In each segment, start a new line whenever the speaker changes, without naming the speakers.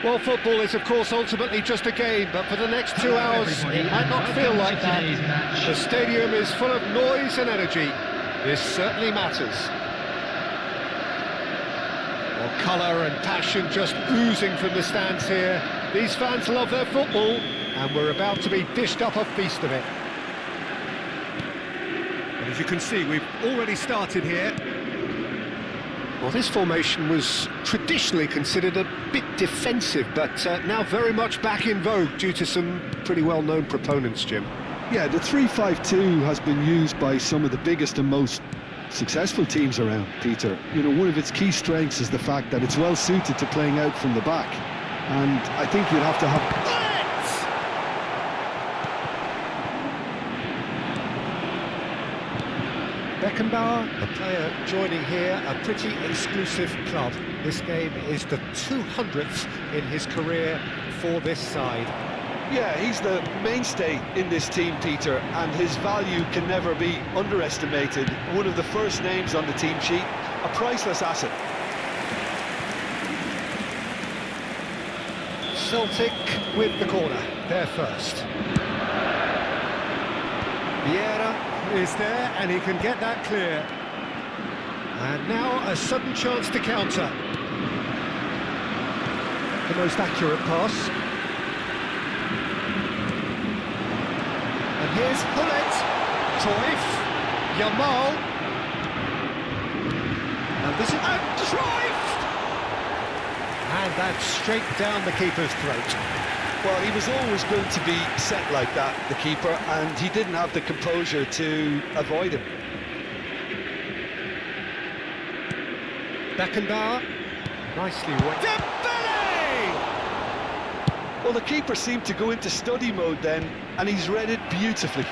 Well, football is, of course, ultimately just a game, but for the next 2 hours, it might not feel like that. The stadium is full of noise and energy. This certainly matters. Well, colour and passion just oozing from the stands here. These fans love their football, and we're about to be dished up a feast of it. And as you can see, we've already started here. Well, this formation was traditionally considered a bit defensive, but now very much back in vogue due to some pretty well-known proponents, Jim.
Yeah, the 3-5-2 has been used by some of the biggest and most successful teams around, Peter. You know, one of its key strengths is the fact that it's well suited to playing out from the back. And I think you'd have to have...
Beckenbauer, a player joining here, a pretty exclusive club. This game is the 200th in his career for this side.
Yeah, he's the mainstay in this team, Peter, and his value can never be underestimated. One of the first names on the team sheet, a priceless asset.
Celtic with the corner, there first. Vieira is there, and he can get that clear. And now a sudden chance to counter. The most accurate pass. And here's Hullet, Cruyff, Yamal. And this is... And Cruyff! And that's straight down the keeper's throat.
Well, he was always going to be set like that, the keeper, and he didn't have the composure to avoid him.
Beckenbauer, nicely worked. Dembele!
Well, the keeper seemed to go into study mode then, and he's read it beautifully.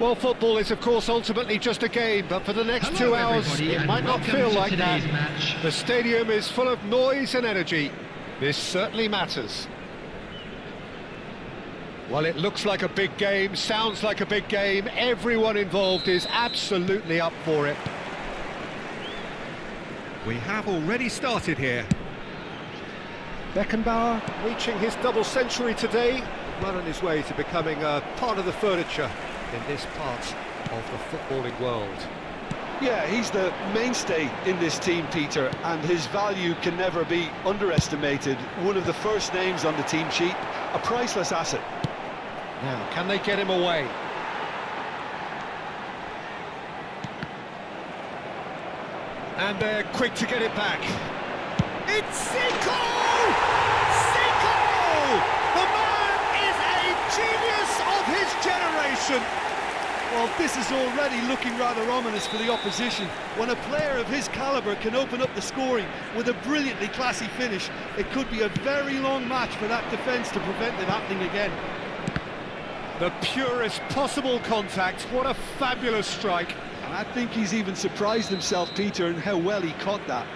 Well, football is, of course, ultimately just a game, but for the next 2 hours, it might not feel like that. The stadium is full of noise and energy. This certainly matters. Well, it looks like a big game, sounds like a big game. Everyone involved is absolutely up for it. We have already started here. Beckenbauer reaching his double century today, well on his way to becoming a part of the furniture in this part of the footballing world.
Yeah, he's the mainstay in this team, Peter, and his value can never be underestimated. One of the first names on the team sheet, a priceless asset.
Now, can they get him away? And they're quick to get it back. It's Zico! Zico! The man is a genius of his generation.
Well, this is already looking rather ominous for the opposition. When a player of his calibre can open up the scoring with a brilliantly classy finish, it could be a very long match for that defence to prevent it happening again.
The purest possible contact. What a fabulous strike.
And I think he's even surprised himself, Peter, in how well he caught that.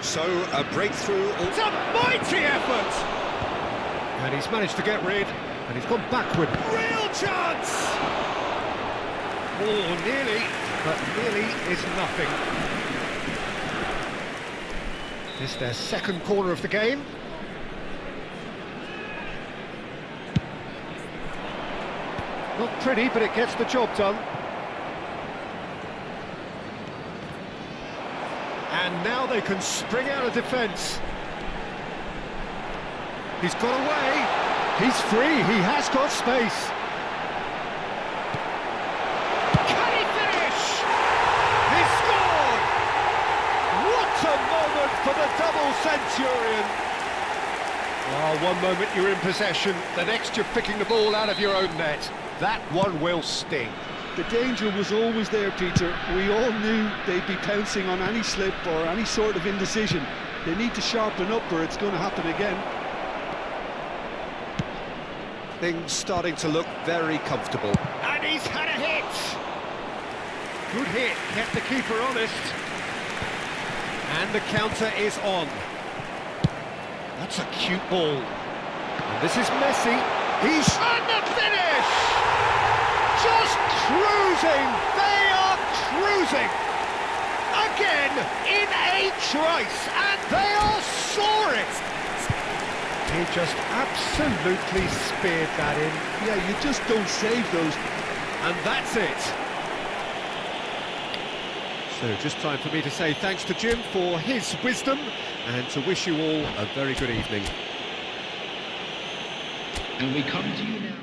So, a breakthrough. It's a mighty effort! And he's managed to get rid, and he's gone backward. Real chance! Oh, nearly, but nearly is nothing. This is their second corner of the game. Not pretty, but it gets the job done. And now they can spring out of defence. He's got away. He's free. He has got space. Can he finish? He scored! What a moment for the double centurion. Oh, one moment you're in possession, the next you're picking the ball out of your own net. That one will sting.
The danger was always there, Peter. We all knew they'd be pouncing on any slip or any sort of indecision. They need to sharpen up or it's going to happen again.
Things starting to look very comfortable. And he's had a hit! Good hit, kept the keeper honest. And the counter is on. That's a cute ball. And this is Messi. He's... And the finish! Just cruising! They are cruising! Again, in a trice, and they are soaring! He just absolutely speared that in.
Yeah, you just don't save those.
And that's it. So just time for me to say thanks to Jim for his wisdom and to wish you all a very good evening.
And we come to you now.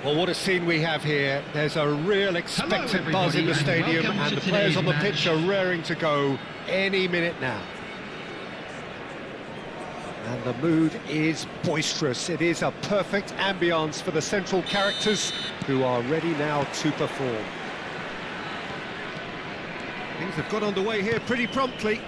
Well, what a scene we have here. There's a real expectant buzz in the stadium and the players on the pitch are raring to go any minute now. And the mood is boisterous. It is a perfect ambience for the central characters who are ready now to perform. Things have got underway here pretty promptly.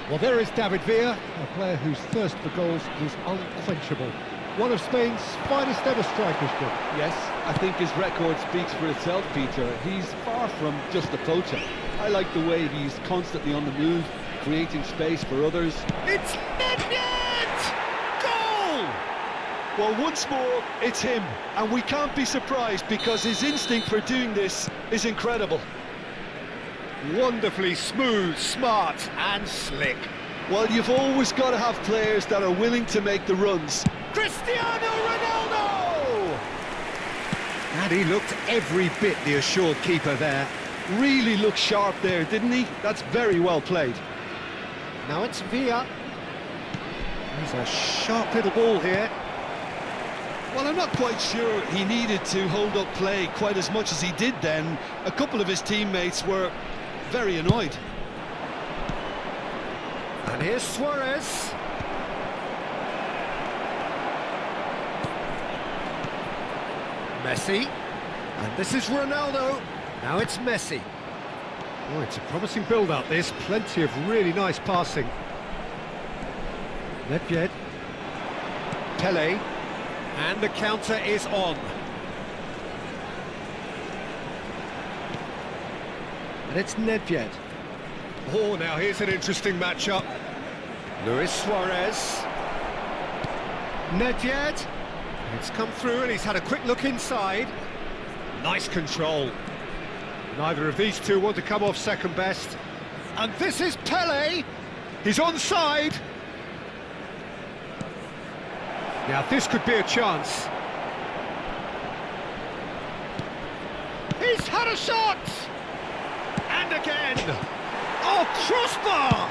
Well, there is David Villa, a player whose thirst for goals is unquenchable. One of Spain's finest ever strikers, Jim.
Yes, I think his record speaks for itself, Peter. He's far from just a poacher. I like the way he's constantly on the move, creating space for others.
It's Nedved! Goal!
Well, once more, it's him, and we can't be surprised because his instinct for doing this is incredible.
Wonderfully smooth, smart and slick.
Well, you've always got to have players that are willing to make the runs.
Cristiano Ronaldo! And he looked every bit the assured keeper there.
Really looked sharp there, didn't he? That's very well played.
Now it's Villa. He's a sharp little ball here.
Well, I'm not quite sure he needed to hold up play quite as much as he did then. A couple of his teammates were very annoyed.
And here's Suarez. Messi. And this is Ronaldo. Now it's Messi. Oh, it's a promising build-up, this. Plenty of really nice passing. Nedved. Pele. And the counter is on. And it's Nedved. Oh, now here's an interesting matchup. Luis Suarez. Nedved. It's come through and he's had a quick look inside. Nice control. Neither of these two want to come off second best. And this is Pele. He's onside. Now this could be a chance. He's had a shot! And again! Oh, crossbar!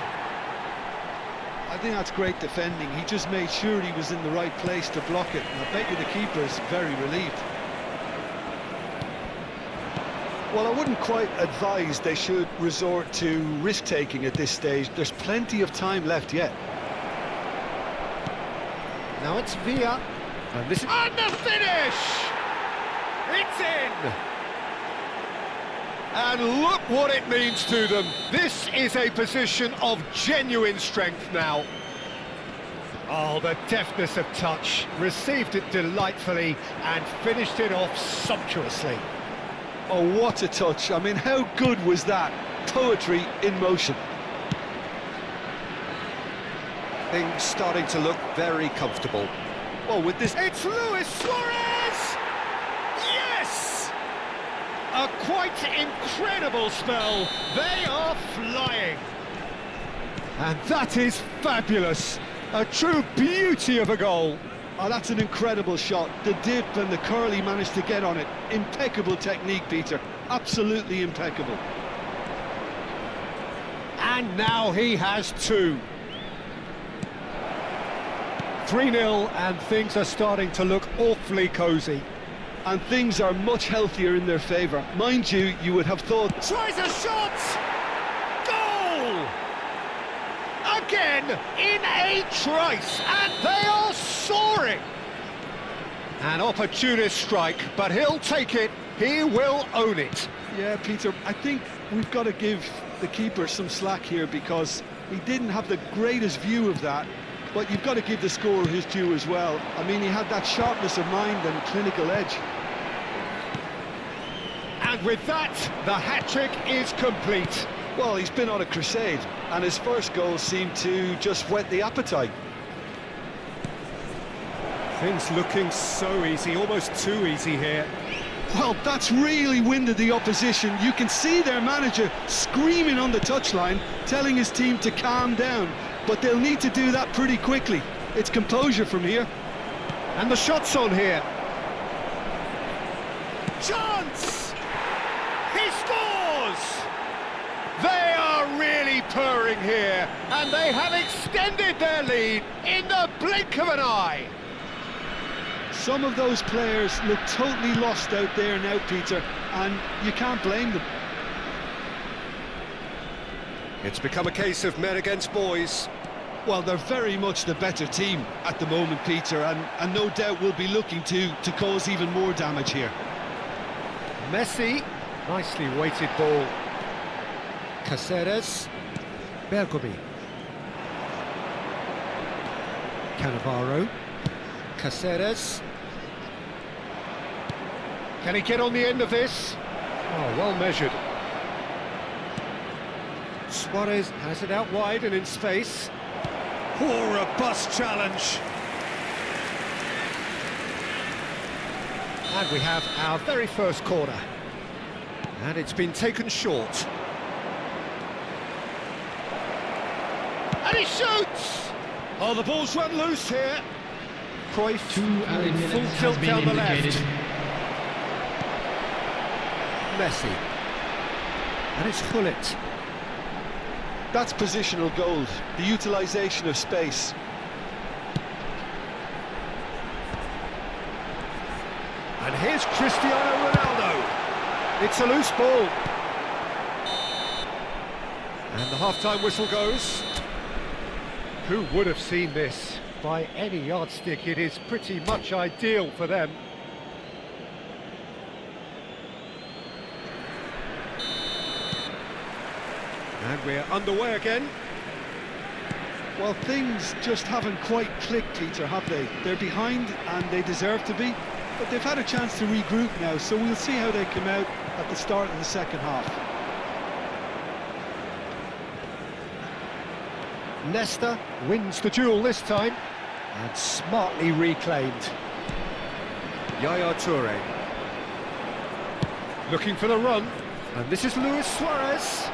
I think that's great defending. He just made sure he was in the right place to block it. And I bet you the keeper's very relieved. Well, I wouldn't quite advise they should resort to risk-taking at this stage. There's plenty of time left yet.
Now it's Villa. And this is... And the finish! It's in! And look what it means to them. This is a position of genuine strength now. Oh, the deftness of touch. Received it delightfully and finished it off sumptuously.
Oh, what a touch. I mean, how good was that? Poetry in motion.
Things starting to look very comfortable.
Well, with this...
It's Luis Suarez! Yes! A quite incredible spell. They are flying. And that is fabulous. A true beauty of a goal.
Oh, that's an incredible shot. The dip and the curl he managed to get on it. Impeccable technique, Peter. Absolutely impeccable.
And now he has two. 3-0 and things are starting to look awfully cosy.
And things are much healthier in their favour. Mind you, you would have thought...
Tries a shot! Goal! Again, in a trice, and they are soaring! An opportunist strike, but he'll take it, he will own it.
Yeah, Peter, I think we've got to give the keeper some slack here because he didn't have the greatest view of that. But you've got to give the scorer his due as well. I mean, he had that sharpness of mind and clinical edge.
And with that, the hat-trick is complete.
Well, he's been on a crusade, and his first goal seemed to just whet the appetite.
Things looking so easy, almost too easy here.
Well, that's really winded the opposition. You can see their manager screaming on the touchline, telling his team to calm down. But they'll need to do that pretty quickly. It's composure from here.
And the shot's on here. Chance! He scores! They are really purring here, and they have extended their lead in the blink of an eye.
Some of those players look totally lost out there now, Peter, and you can't blame them.
It's become a case of men against boys.
Well, they're very much the better team at the moment, Peter, and no doubt will be looking to cause even more damage here.
Messi, nicely weighted ball. Caceres, Bergomi. Cannavaro. Caceres. Can he get on the end of this? Oh, well measured. Suarez has it out wide and in space. Oh, robust challenge. And we have our very first corner. And it's been taken short. And he shoots! Oh, the ball's run loose here. Cruyff,
2 added minutes
full
has
tilt
been
down the
indicated.
left. Messi. And it's Gullit.
That's positional gold, the utilisation of space.
And here's Cristiano Ronaldo. It's a loose ball. And the half-time whistle goes. Who would have seen this? By any yardstick, it is pretty much ideal for them. And we're underway again.
Well, things just haven't quite clicked, Peter, have they? They're behind and they deserve to be, but they've had a chance to regroup now, so we'll see how they come out at the start of the second half.
Nesta wins the duel this time, and smartly reclaimed. Yaya Toure. Looking for the run, and this is Luis Suarez.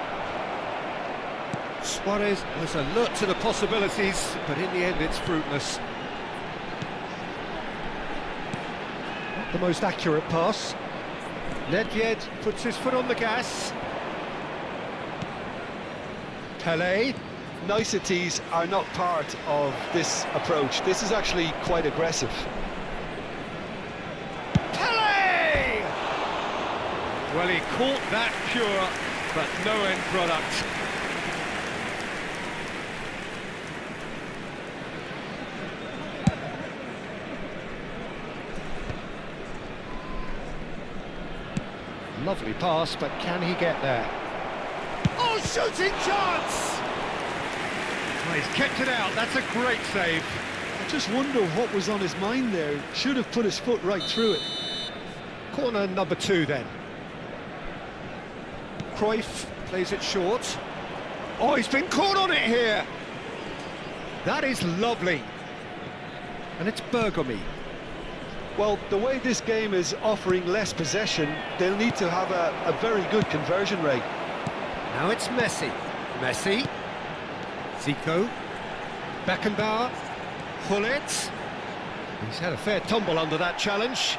Suarez was alert to the possibilities, but in the end it's fruitless. Not the most accurate pass. Nedved puts his foot on the gas. Pelé.
Niceties are not part of this approach. This is actually quite aggressive.
Pelé! Well, he caught that pure, but no end product. Lovely pass, but can he get there? Oh, shooting chance! Oh, he's kept it out, that's a great save.
I just wonder what was on his mind there. Should have put his foot right through it.
Corner number 2 then. Cruyff plays it short. Oh, he's been caught on it here! That is lovely. And it's Bergomi.
Well, the way this game is offering less possession, they'll need to have a very good conversion rate.
Now it's Messi. Messi. Zico. Beckenbauer. Gullit. He's had a fair tumble under that challenge.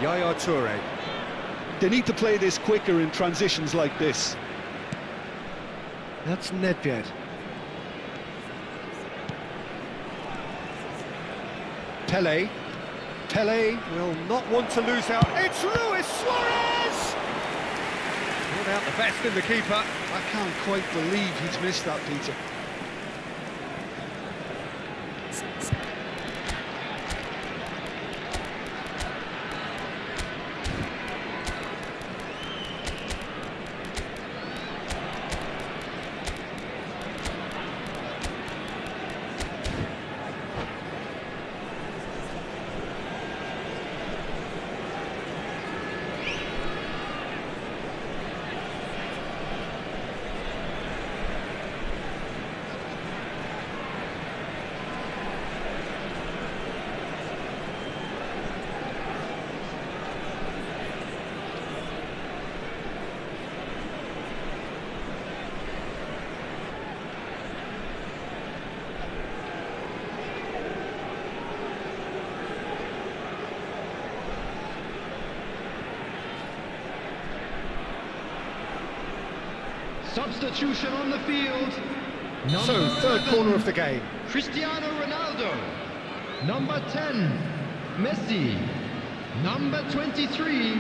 Yaya Toure.
They need to play this quicker in transitions like this.
That's Nedved. Pelé. Pelé will not want to lose out. It's Luis Suarez! Not out the best in the keeper.
I can't quite believe he's missed that, Peter.
Substitution on the field.
So, third corner of the game.
Cristiano Ronaldo. Number 10, Messi. Number 23,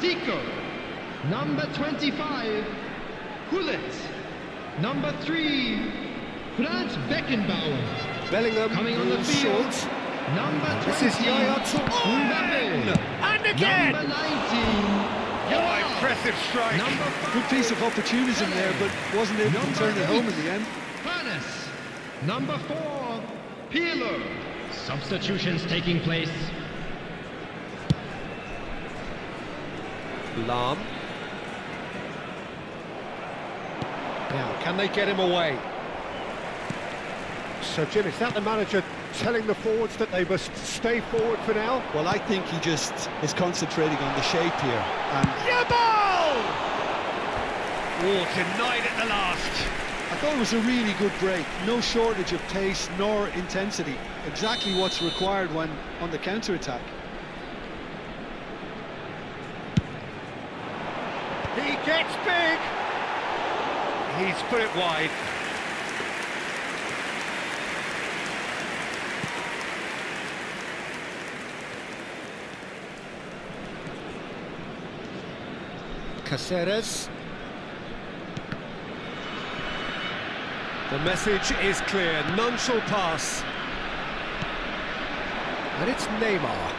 Zico. Number 25, Gullit. Number 3, Franz Beckenbauer.
Bellingham
Coming on the
moves
field.
short.
Number 20,
This is Yaya Toure.
Mbappe.
And again!
Number 19,
Oh, impressive strike.
Number 5,
Good piece of opportunism there, but wasn't able to turn it home in the end.
Number 4, Pirlo. Substitutions taking place.
Lahm. Now, can they get him away? So, Jim, is that the manager telling the forwards that they must stay forward for now?
Well, I think he just is concentrating on the shape here. And
Yabal! Oh, denied at the last.
I thought it was a really good break. No shortage of pace nor intensity. Exactly what's required when on the counter-attack.
He gets big. He's put it wide. Caceres. The message is clear, none shall pass. And it's Neymar.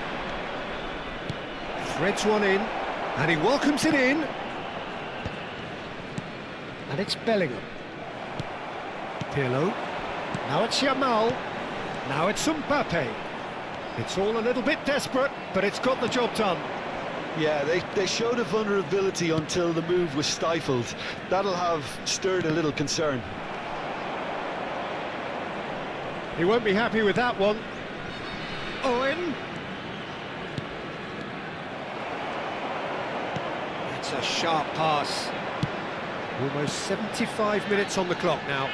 Threads one in, and he welcomes it in. And it's Bellingham. Pirlo. Now it's Yamal. Now it's Mbappe. It's all a little bit desperate, but it's got the job done.
Yeah, they showed a vulnerability until the move was stifled. That'll have stirred a little concern.
He won't be happy with that one. Owen. It's a sharp pass. Almost 75 minutes on the clock now.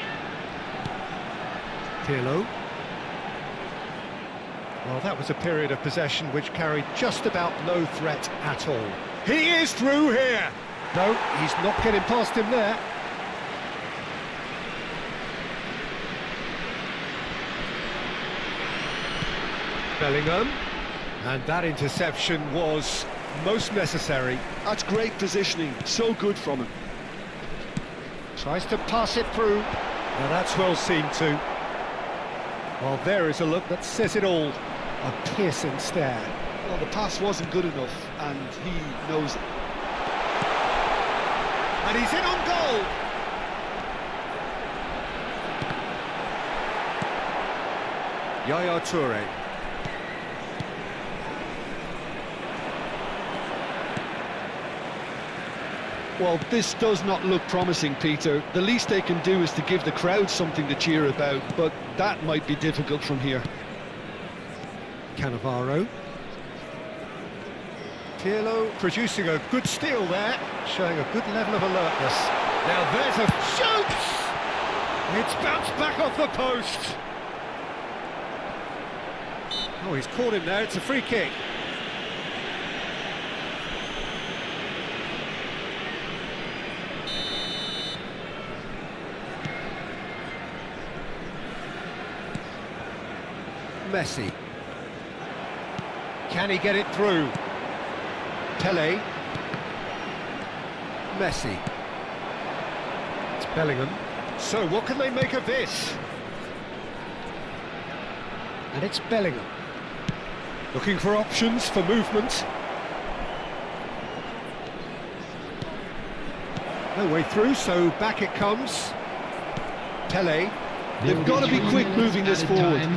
Pirlo. Well, that was a period of possession which carried just about no threat at all. He is through here! No, he's not getting past him there. Bellingham. And that interception was most necessary.
That's great positioning, so good from him.
Tries to pass it through. Now that's well seen too. Well, there is a look that says it all. A piercing stare.
Well, the pass wasn't good enough, and he knows it.
And he's in on goal! Yaya Toure.
Well, this does not look promising, Peter. The least they can do is to give the crowd something to cheer about, but that might be difficult from here.
Cannavaro. Pirlo producing a good steal there, showing a good level of alertness. Now there's a shoot! It's bounced back off the post. Oh, he's caught him there, it's a free kick. Messi. Can he get it through? Pele. Messi. It's Bellingham. So what can they make of this? And it's Bellingham. Looking for options for movement. No way through, so back it comes. Pele.
They've got to be quick moving this forward.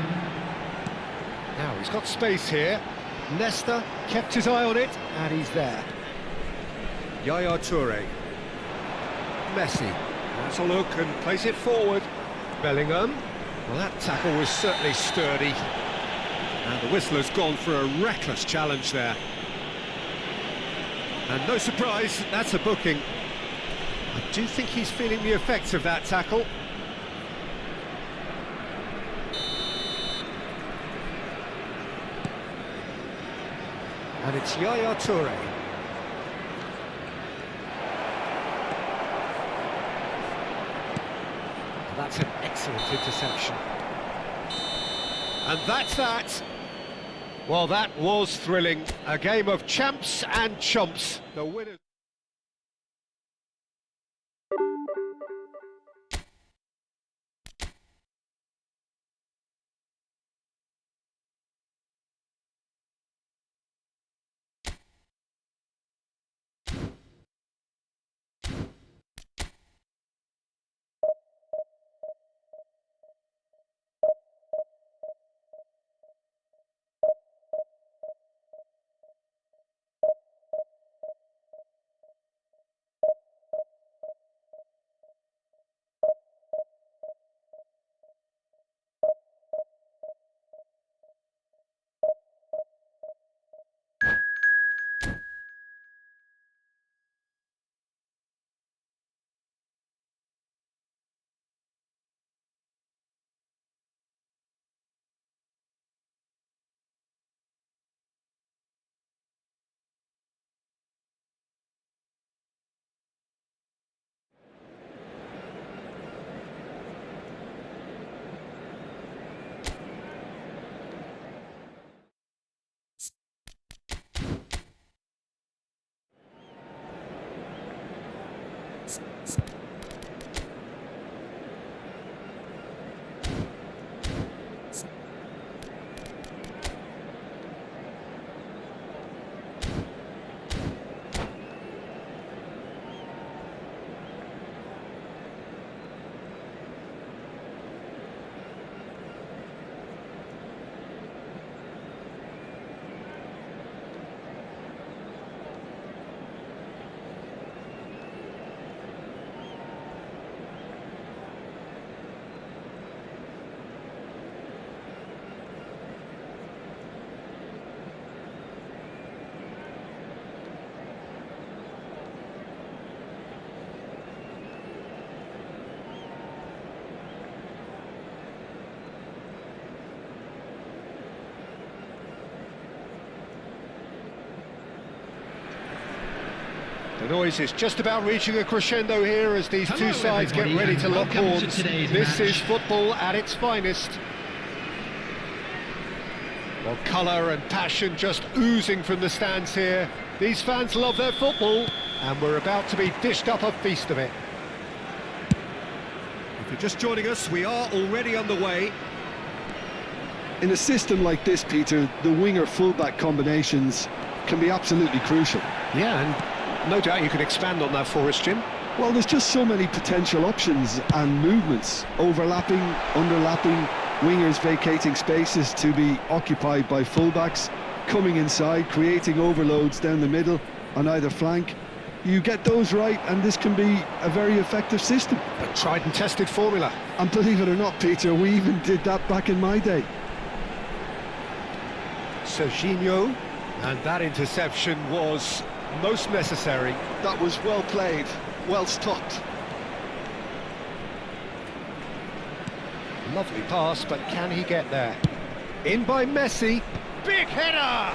Now he's got space here. Nesta kept his eye on it, and he's there. Yaya Toure. Messi. That's a look and plays it forward. Bellingham. Well, that tackle was certainly sturdy. And the whistler's gone for a reckless challenge there. And no surprise, that's a booking. I do think he's feeling the effects of that tackle. And it's Yaya Toure. That's an excellent interception. And that's that. Well, that was thrilling. A game of champs and chumps. The winners. The noise is just about reaching a crescendo here as these two sides get ready to lock horns. This is football at its finest. Well, colour and passion just oozing from the stands here. These fans love their football, and we're about to be dished up a feast of it. If you're just joining us, we are already underway.
In a system like this, Peter, the winger-fullback combinations can be absolutely crucial.
Yeah, and no doubt you could expand on that for us, Jim.
Well, there's just so many potential options and movements, overlapping, underlapping, wingers vacating spaces to be occupied by fullbacks, coming inside, creating overloads down the middle on either flank. You get those right and this can be a very effective system.
A tried and tested formula.
And believe it or not, Peter, we even did that back in my day.
Serginho, and that interception was most necessary.
That was well played, well stopped.
Lovely pass, but can he get there? In by Messi. Big header!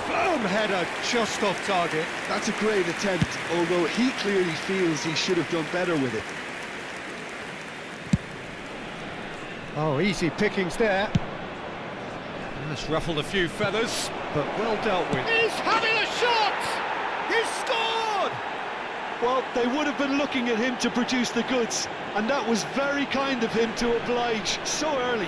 Firm header, just off target.
That's a great attempt, although he clearly feels he should have done better with it.
Oh, easy pickings there. That's ruffled a few feathers, but well dealt with. He's having a shot! He's scored!
Well, they would have been looking at him to produce the goods, and that was very kind of him to oblige so early.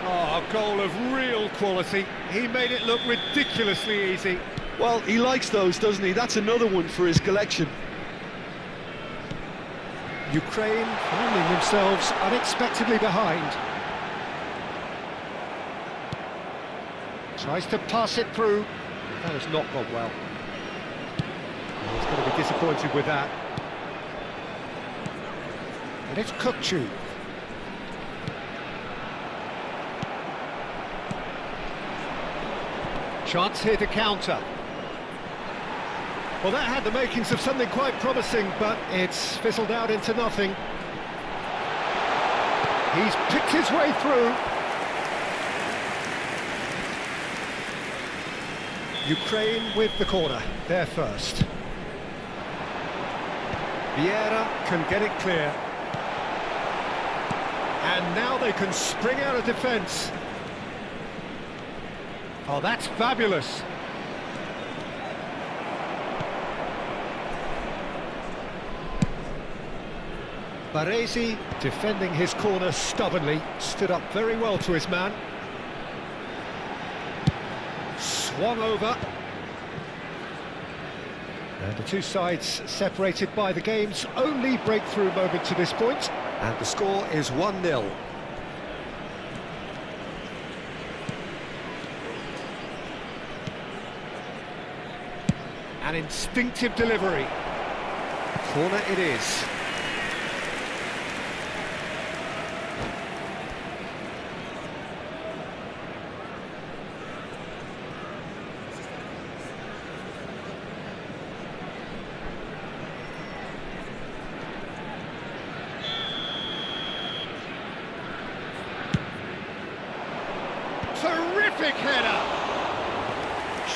Oh, a goal of real quality. He made it look ridiculously easy.
Well, he likes those, doesn't he? That's another one for his collection.
Ukraine finding themselves unexpectedly behind. Tries to pass it through. That has not gone well. Oh, he's going to be disappointed with that. And it's Kukçu. Chance here to counter. Well, that had the makings of something quite promising, but it's fizzled out into nothing. He's picked his way through. Ukraine with the corner, they're first. Vieira can get it clear. And now they can spring out of defence. Oh, that's fabulous. Baresi, defending his corner stubbornly, stood up very well to his man. Swung over. And the two sides separated by the game's only breakthrough moment to this point. And the score is 1-0. An instinctive delivery. Corner it is. Terrific header!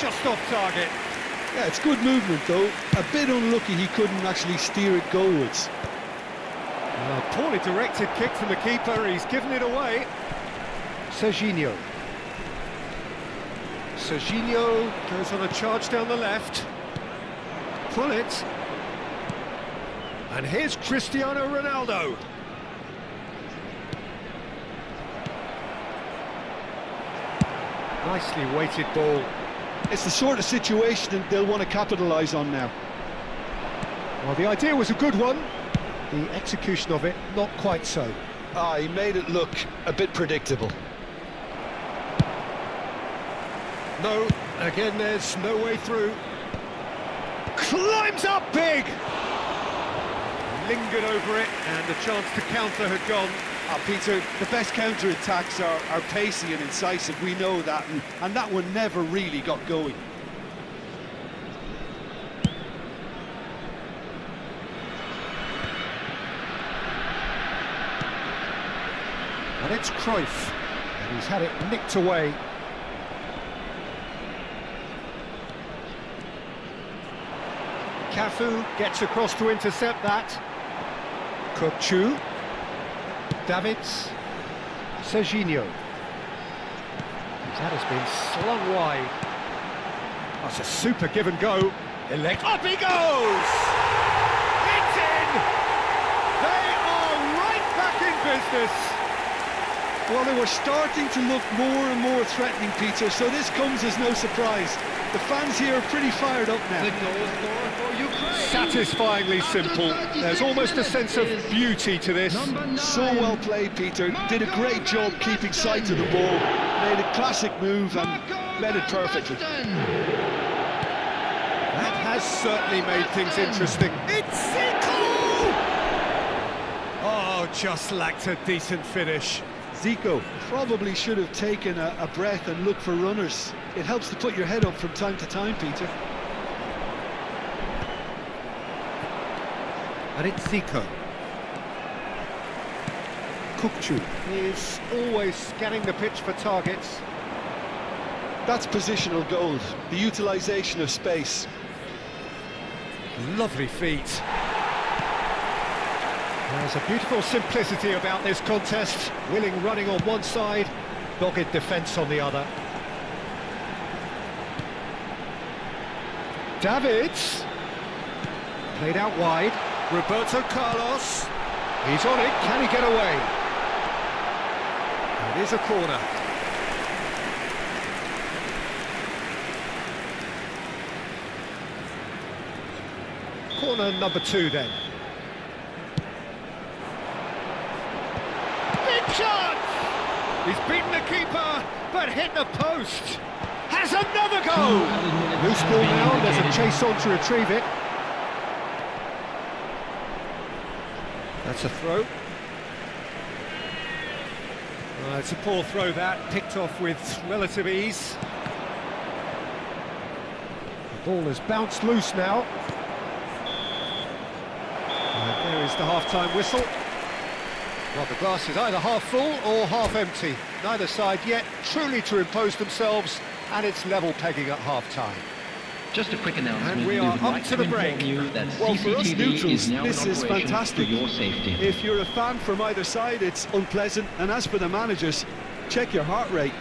Just off target.
Yeah, it's good movement though. A bit unlucky he couldn't actually steer it goalwards.
A poorly directed kick from the keeper, he's given it away. Serginho. Serginho goes on a charge down the left. Pull it. And here's Cristiano Ronaldo. Nicely weighted ball.
It's the sort of situation that they'll want to capitalise on now.
Well, the idea was a good one. The execution of it, not quite so.
He made it look a bit predictable.
No, again, there's no way through. Climbs up big! Lingered over it, and the chance to counter had gone.
Peter, the best counter-attacks are pacey and incisive, we know that, and that one never really got going.
And it's Cruyff, and he's had it nicked away. Cafu gets across to intercept that. Kokchu. Davids. Serginho. That has been slung wide. That's a super give and go. Up he goes! It's in! They are right back in business.
Well, they were starting to look more and more threatening, Peter, so this comes as no surprise. The fans here are pretty fired up now.
The goal scorer for Ukraine.
Satisfyingly simple. There's almost a sense of beauty to this.
So well played, Peter. Did a great job keeping sight of the ball. Made a classic move and met it perfectly.
That has certainly made things interesting. It's Zico! Oh, just lacked a decent finish.
Zico probably should have taken a breath and looked for runners. It helps to put your head up from time to time, Peter.
And it's Zico. Kokchu is always scanning the pitch for targets.
That's positional gold, the utilisation of space.
Lovely feet. There's a beautiful simplicity about this contest. Willing running on one side, dogged defence on the other. Davids. Played out wide. Roberto Carlos. He's on it. Can he get away? It is a corner. Corner number 2 then. Big chance! He's beaten the keeper, but hit the post. Has another goal! Loose ball now, there's a chase on to retrieve it. That's a throw. It's a poor throw that, picked off with relative ease. The ball has bounced loose now. And there is the half-time whistle. Well, the glass is either half full or half empty. Neither side yet truly to impose themselves, and it's level pegging at half-time.
Just a quick announcement.
And we are up to the break.
Well, for us neutrals, this is fantastic.
For your safety.
If you're a fan from either side, it's unpleasant. And as for the managers, check your heart rate.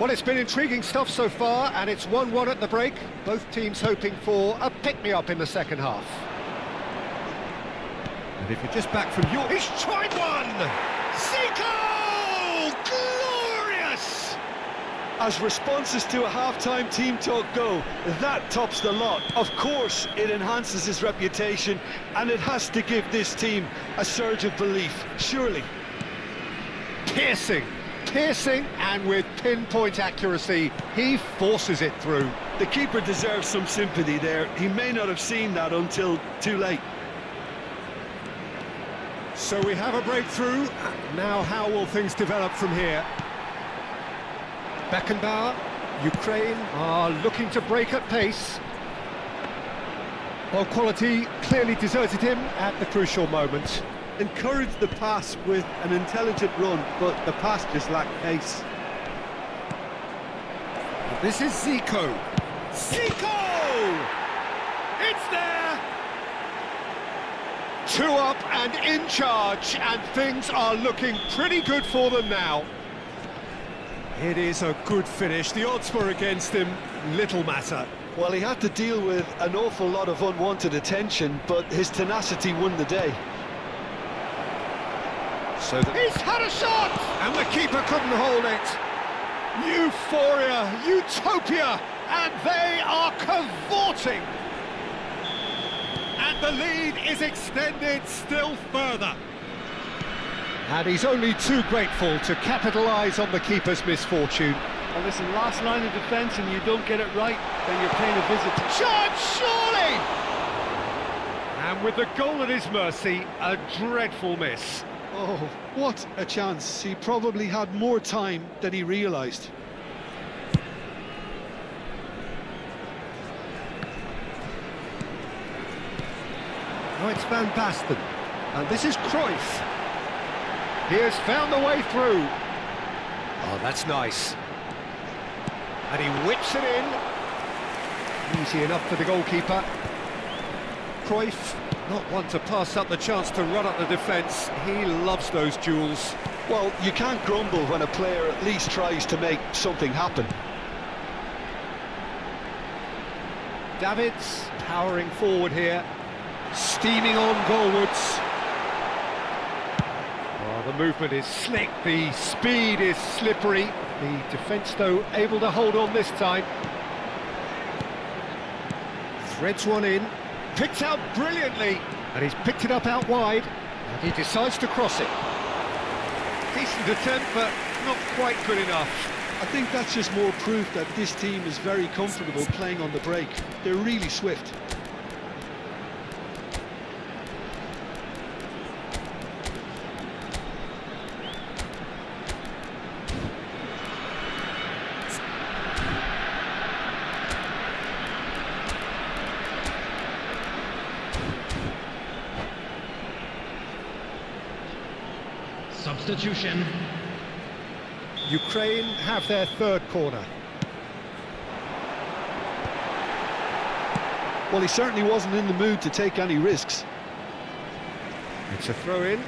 Well, it's been intriguing stuff so far, and it's 1-1 at the break. Both teams hoping for a pick-me-up in the second half. And if you're just back from your... He's tried one! Zico! Glorious!
As responses to a half-time team talk go, that tops the lot. Of course, it enhances his reputation, and it has to give this team a surge of belief, surely.
Piercing, and with pinpoint accuracy, he forces it through.
The keeper deserves some sympathy there. He may not have seen that until too late.
So we have a breakthrough. Now how will things develop from here? Beckenbauer, Ukraine are looking to break at pace. Well, quality clearly deserted him at the crucial moment.
Encouraged the pass with an intelligent run, but the pass just lacked pace.
This is Zico. Zico! It's there! 2 up and in charge, and things are looking pretty good for them now. It is a good finish. The odds were against him, little matter.
Well, he had to deal with an awful lot of unwanted attention, but his tenacity won the day.
So he's had a shot! And the keeper couldn't hold it. Euphoria, utopia, and they are cavorting. And the lead is extended still further. And he's only too grateful to capitalise on the keeper's misfortune.
Well, listen, last line of defence and you don't get it right, then you're paying a visit to...
Chance, surely! And with the goal at his mercy, a dreadful miss.
Oh, what a chance. He probably had more time than he realised.
Oh, it's Van Basten. And this is Cruyff. He has found the way through. Oh, that's nice. And he whips it in. Easy enough for the goalkeeper. Cruyff, not one to pass up the chance to run up the defence. He loves those duels.
Well, you can't grumble when a player at least tries to make something happen.
Davids powering forward here, steaming on goalwards. Oh, the movement is slick, the speed is slippery. The defence, though, able to hold on this time. Threads one in, picked out brilliantly, and he's picked it up out wide, and he decides to cross it. Decent attempt, but not quite good enough.
I think that's just more proof that this team is very comfortable playing on the break. They're really swift.
Substitution.
Ukraine have their third corner.
Well, he certainly wasn't in the mood to take any risks.
It's a throw-in.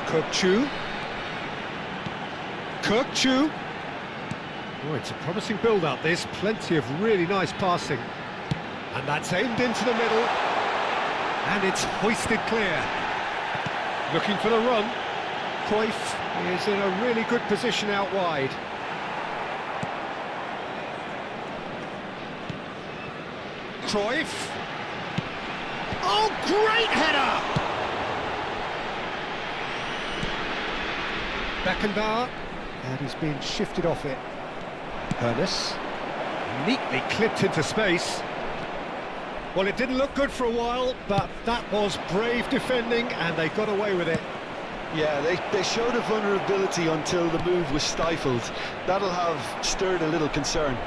Kirkchu. Oh, it's a promising build-up, this. Plenty of really nice passing. And that's aimed into the middle. And it's hoisted clear. Looking for the run. Cruyff is in a really good position out wide. Cruyff. Oh, great header! Beckenbauer. And he's been shifted off it. Ernest, neatly clipped into space. Well, it didn't look good for a while, but that was brave defending, and they got away with it.
Yeah, they showed a vulnerability until the move was stifled. That'll have stirred a little concern.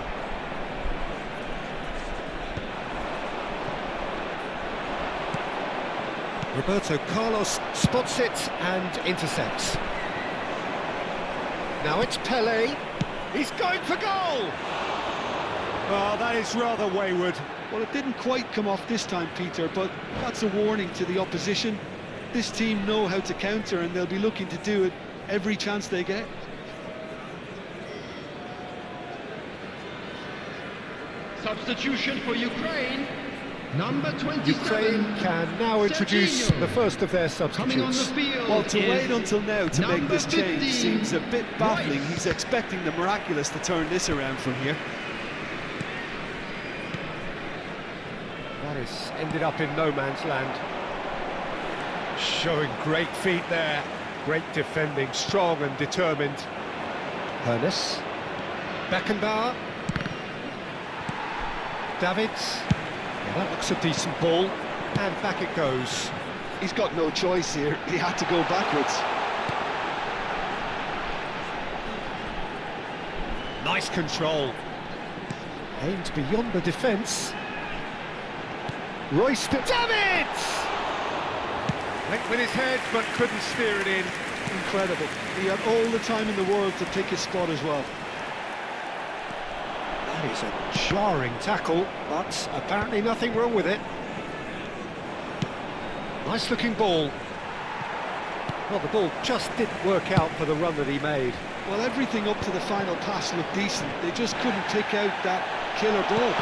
Roberto Carlos spots it and intercepts. Now it's Pelé. He's going for goal! Oh, that is rather wayward.
Well, it didn't quite come off this time, Peter, but that's a warning to the opposition. This team know how to counter, and they'll be looking to do it every chance they get.
Substitution for Ukraine. Number 27.
Ukraine can now introduce
Serginho.
the first of their
Coming on the
substitutes.
field.
Well, to
is
wait until now to make this change
15,
seems a bit baffling.
Rice.
He's expecting the miraculous to turn this around from here.
That has ended up in no man's land. Showing great feet there. Great defending, strong and determined. Ernest. Beckenbauer. Davids. Yeah, that looks a decent ball. And back it goes.
He's got no choice here. He had to go backwards.
Nice control. Aimed beyond the defence. Royce to Davids! Went with his head, but couldn't steer it in.
Incredible. He had all the time in the world to pick his spot as well.
That is a jarring tackle, but apparently nothing wrong with it. Nice looking ball. Well, the ball just didn't work out for the run that he made.
Well, everything up to the final pass looked decent. They just couldn't pick out that killer ball.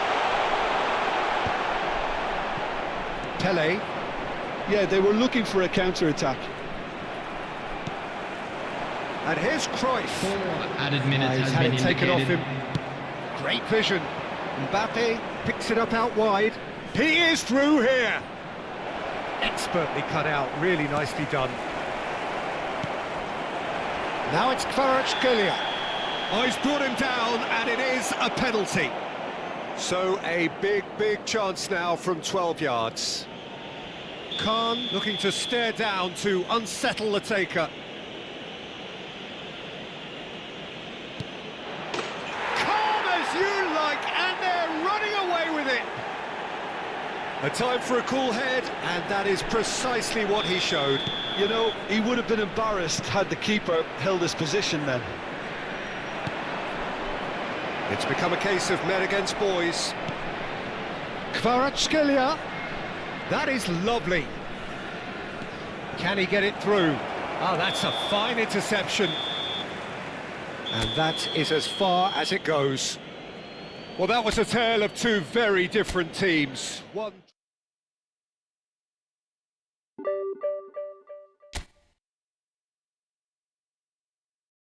Pelé.
Yeah, they were looking for a counter-attack.
And here's Cruyff.
4 added minutes
He's
has
had
been
it taken
indicated.
off him. Great vision. Mbappe picks it up out wide. He is through here. Expertly cut out, really nicely done. Now it's Kvaratskhelia. Oh, he's brought him down, and it is a penalty. So a big chance now from 12 yards. Khan looking to stare down to unsettle the taker. Calm as you like, and they're running away with it. A time for a cool head, and that is precisely what he showed.
You know, he would have been embarrassed had the keeper held his position then.
It's become a case of men against boys. Kvaratskhelia. That is lovely. Can he get it through? Oh, that's a fine interception. And that is as far as it goes. Well, that was a tale of two very different teams. One